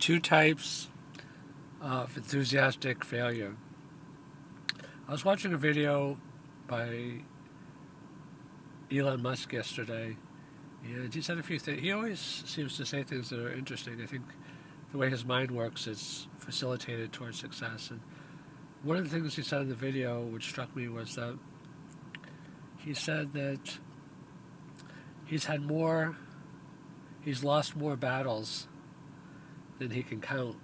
Two types of enthusiastic failure. I was watching a video by Elon Musk yesterday, and he said a few things. He always seems to say things that are interesting. I think the way his mind works is facilitated towards success. And one of the things he said in the video, which struck me, was that he said that he's lost more battles than he can count.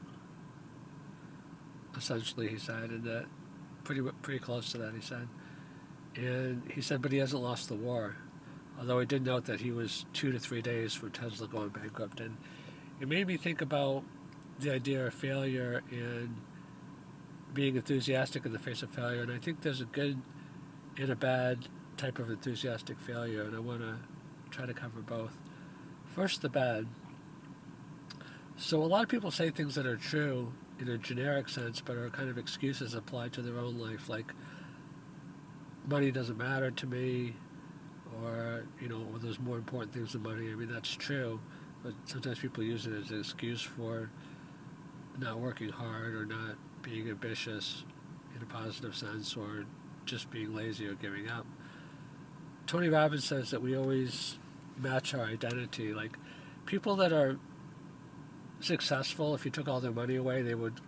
Essentially, he said, and that pretty close to that, he said. And he said, but he hasn't lost the war. Although he did note that he was 2 to 3 days from Tesla going bankrupt. And it made me think about the idea of failure and being enthusiastic in the face of failure. And I think there's a good and a bad type of enthusiastic failure, and I want to try to cover both. First, the bad. So a lot of people say things that are true in a generic sense, but are kind of excuses applied to their own life, like money doesn't matter to me, or or there's more important things than money. I mean, that's true, but sometimes people use it as an excuse for not working hard or not being ambitious in a positive sense, or just being lazy or giving up. Tony Robbins says that we always match our identity. Like, people that are successful, if you took all their money away, they would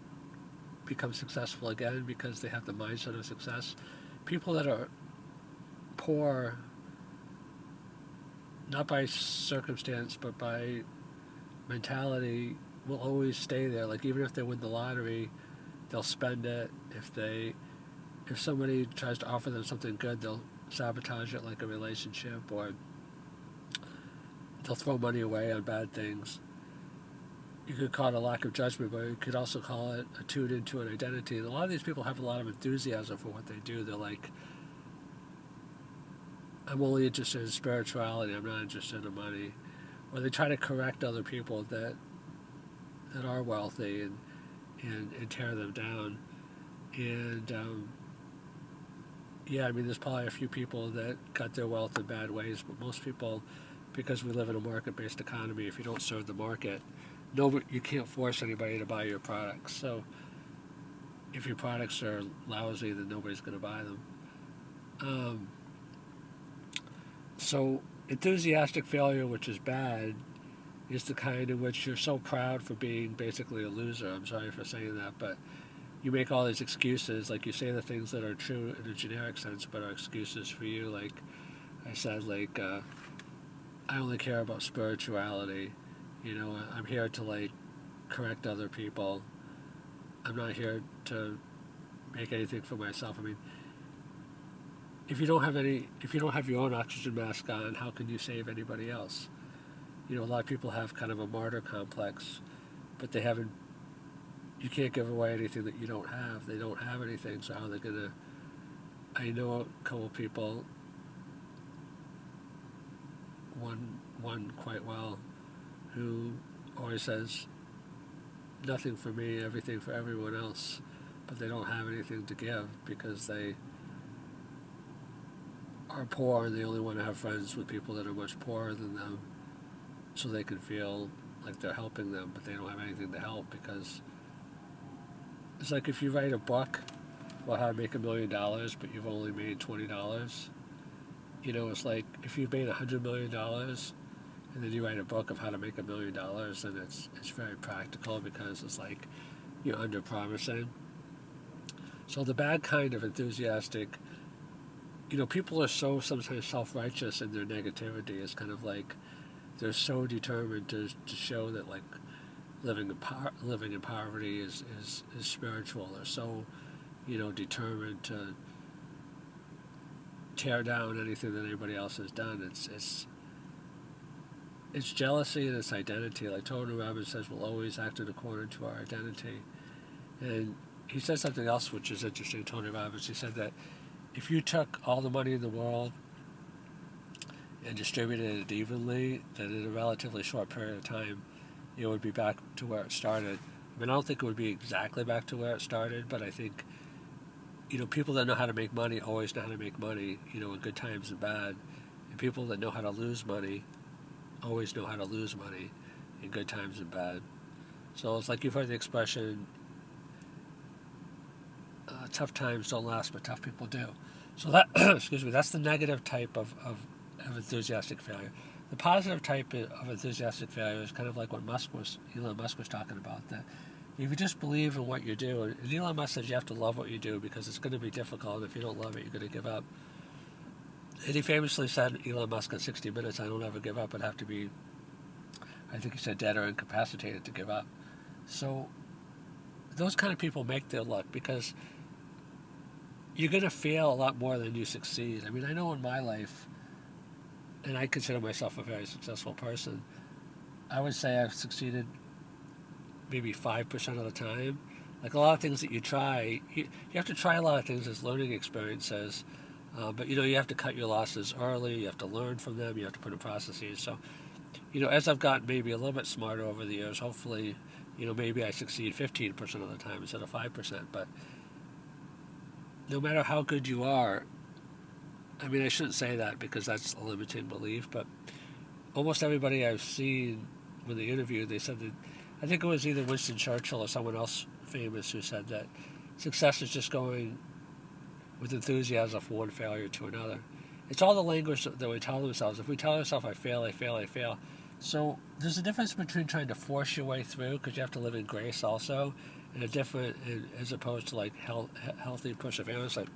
become successful again because they have the mindset of success. People that are poor, not by circumstance, but by mentality, will always stay there. Like, even if they win the lottery, they'll spend it. If somebody tries to offer them something good, they'll sabotage it, like a relationship, or they'll throw money away on bad things. You could call it a lack of judgment, but you could also call it a tune into an identity. And a lot of these people have a lot of enthusiasm for what they do. They're like, I'm only interested in spirituality, I'm not interested in money. Or they try to correct other people that are wealthy and tear them down. And I mean, there's probably a few people that got their wealth in bad ways, but most people, because we live in a market-based economy, if you don't serve the market, you can't force anybody to buy your products. So if your products are lousy, then nobody's going to buy them. So enthusiastic failure, which is bad, is the kind in which you're so proud for being basically a loser. I'm sorry for saying that, but you make all these excuses. Like, you say the things that are true in a generic sense, but are excuses for you. Like I said, I only care about spirituality. I'm here to correct other people. I'm not here to make anything for myself. I mean, if you don't have your own oxygen mask on, how can you save anybody else? A lot of people have kind of a martyr complex, but you can't give away anything that you don't have. They don't have anything, so how are they gonna? I know a couple of people, one quite well, who always says, nothing for me, everything for everyone else, but they don't have anything to give because they are poor and they only want to have friends with people that are much poorer than them so they can feel like they're helping them, but they don't have anything to help. Because it's like, if you write a book about how to make $1 million, but you've only made $20, it's like, if you've made $100 million and then you write a book of how to make $1 million, then it's very practical, because it's like you're under promising. So the bad kind of enthusiastic, people are so sometimes self-righteous in their negativity. It's kind of like they're so determined to show that, like, living in poverty is spiritual. They're so determined to tear down anything that anybody else has done. It's jealousy and it's identity. Like Tony Robbins says, we'll always act in accordance to our identity. And he said something else which is interesting, Tony Robbins. He said that if you took all the money in the world and distributed it evenly, that in a relatively short period of time, it would be back to where it started. I mean, I don't think it would be exactly back to where it started, but I think, people that know how to make money always know how to make money, in good times and bad. And people that know how to lose money always know how to lose money in good times and bad. So it's like you've heard the expression, tough times don't last, but tough people do. So that, excuse me, that's the negative type of enthusiastic failure. The positive type of enthusiastic failure is kind of like what Elon Musk was talking about, that if you just believe in what you do, and Elon Musk says you have to love what you do because it's going to be difficult, and if you don't love it, you're going to give up. And he famously said, Elon Musk in 60 Minutes, I don't ever give up, I'd have to be, I think he said, dead or incapacitated to give up. So those kind of people make their luck because you're going to fail a lot more than you succeed. I mean, I know in my life, and I consider myself a very successful person, I would say I've succeeded maybe 5% of the time. Like a lot of things that you try, you have to try a lot of things as learning experiences. But you have to cut your losses early. You have to learn from them. You have to put in processes. So, as I've gotten maybe a little bit smarter over the years, hopefully, maybe I succeed 15% of the time instead of 5%. But no matter how good you are, I mean, I shouldn't say that because that's a limiting belief. But almost everybody I've seen when they interviewed, they said that I think it was either Winston Churchill or someone else famous who said that success is just going with enthusiasm from one failure to another. It's all the language that we tell ourselves. If we tell ourselves, I fail, I fail, I fail. So there's a difference between trying to force your way through, because you have to live in grace also, and as opposed to like healthy perseverance. Like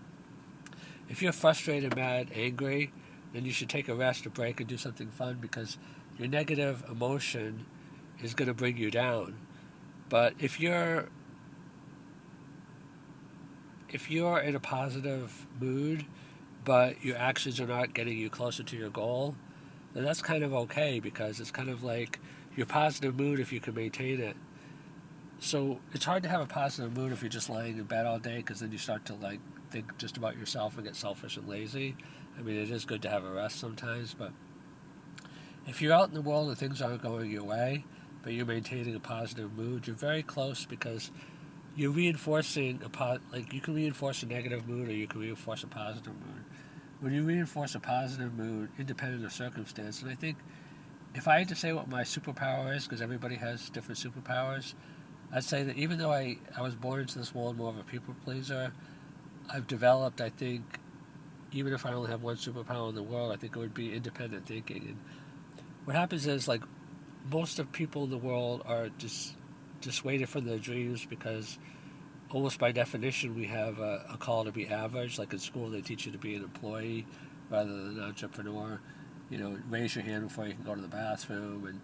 if you're frustrated, mad, angry, then you should take a rest, a break, and do something fun, because your negative emotion is going to bring you down. But if you're in a positive mood, but your actions are not getting you closer to your goal, then that's kind of okay, because it's kind of like your positive mood if you can maintain it. So it's hard to have a positive mood if you're just laying in bed all day, because then you start to like think just about yourself and get selfish and lazy. I mean, it is good to have a rest sometimes, but if you're out in the world and things aren't going your way, but you're maintaining a positive mood, you're very close, because you're reinforcing like you can reinforce a negative mood or you can reinforce a positive mood. When you reinforce a positive mood, independent of circumstance, and I think if I had to say what my superpower is, because everybody has different superpowers, I'd say that even though I was born into this world more of a people pleaser, I've developed, I think, even if I only have one superpower in the world, I think it would be independent thinking. And what happens is, like, most of people in the world are dissuaded from their dreams because almost by definition we have a call to be average. Like in school they teach you to be an employee rather than an entrepreneur. Raise your hand before you can go to the bathroom, and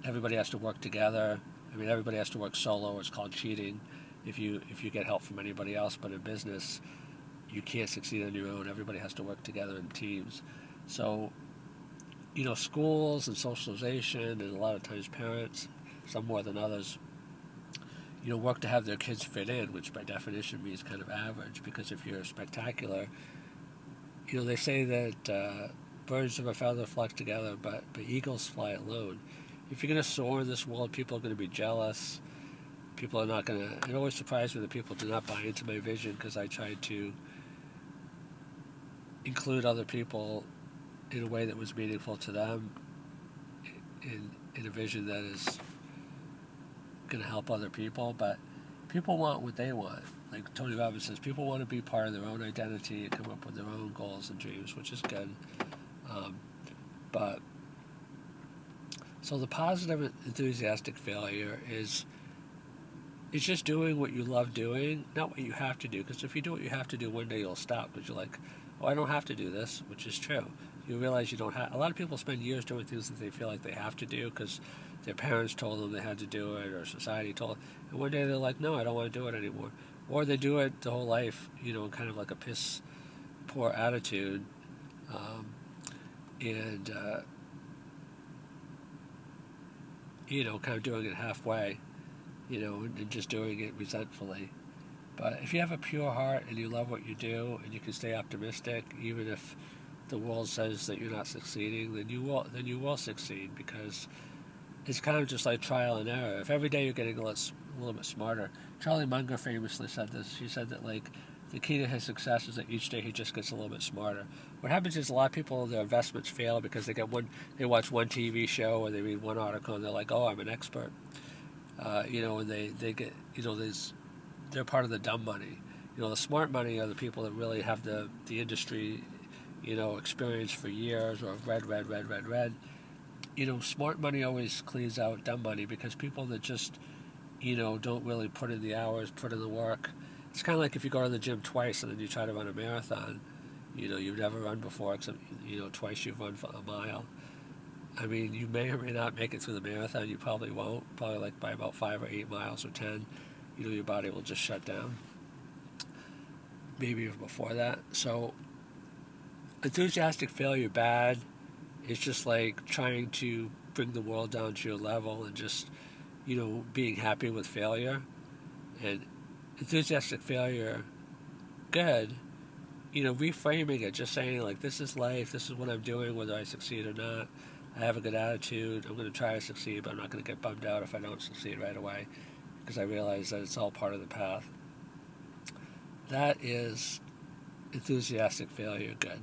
everybody has to work together. I mean, everybody has to work solo. It's called cheating if you get help from anybody else. But in business, you can't succeed on your own. Everybody has to work together in teams. So schools and socialization, and a lot of times parents, some more than others, work to have their kids fit in, which by definition means kind of average, because if you're spectacular, they say that birds of a feather flock together, but eagles fly alone. If you're going to soar in this world, people are going to be jealous. People are not going to... It always surprised me that people do not buy into my vision, because I tried to include other people in a way that was meaningful to them, in a vision that is going to help other people. But people want what they want. Like Tony Robbins says, people want to be part of their own identity and come up with their own goals and dreams, which is good. But so the positive enthusiastic failure is just doing what you love doing, not what you have to do. Because if you do what you have to do, one day you'll stop, because you're like, oh, I don't have to do this, which is true. You realize you don't have... A lot of people spend years doing things that they feel like they have to do because their parents told them they had to do it, or society told them. And one day they're like, no, I don't want to do it anymore. Or they do it the whole life, in kind of like a piss poor attitude. And kind of doing it halfway, and just doing it resentfully. But if you have a pure heart and you love what you do and you can stay optimistic, even if the world says that you're not succeeding, then you will succeed, because it's kind of just like trial and error. If every day you're getting a little bit smarter. Charlie Munger famously said this. He said that, like, the key to his success is that each day he just gets a little bit smarter. What happens is a lot of people, their investments fail because they watch one TV show or they read one article and they're like, oh, I'm an expert. And they get, they're part of the dumb money. The smart money are the people that really have the industry, experience for years, or read. Smart money always cleans out dumb money, because people that just, don't really put in the hours, put in the work. It's kind of like if you go to the gym twice and then you try to run a marathon. You've never run before, except, twice you've run for a mile. I mean, you may or may not make it through the marathon. You probably won't. Probably like by about 5 or 8 miles or 10, your body will just shut down. Maybe even before that. So, enthusiastic failure, bad. It's just like trying to bring the world down to your level and just, being happy with failure. And enthusiastic failure, good. Reframing it, just saying, like, this is life, this is what I'm doing, whether I succeed or not. I have a good attitude, I'm going to try to succeed, but I'm not going to get bummed out if I don't succeed right away, because I realize that it's all part of the path. That is enthusiastic failure, good.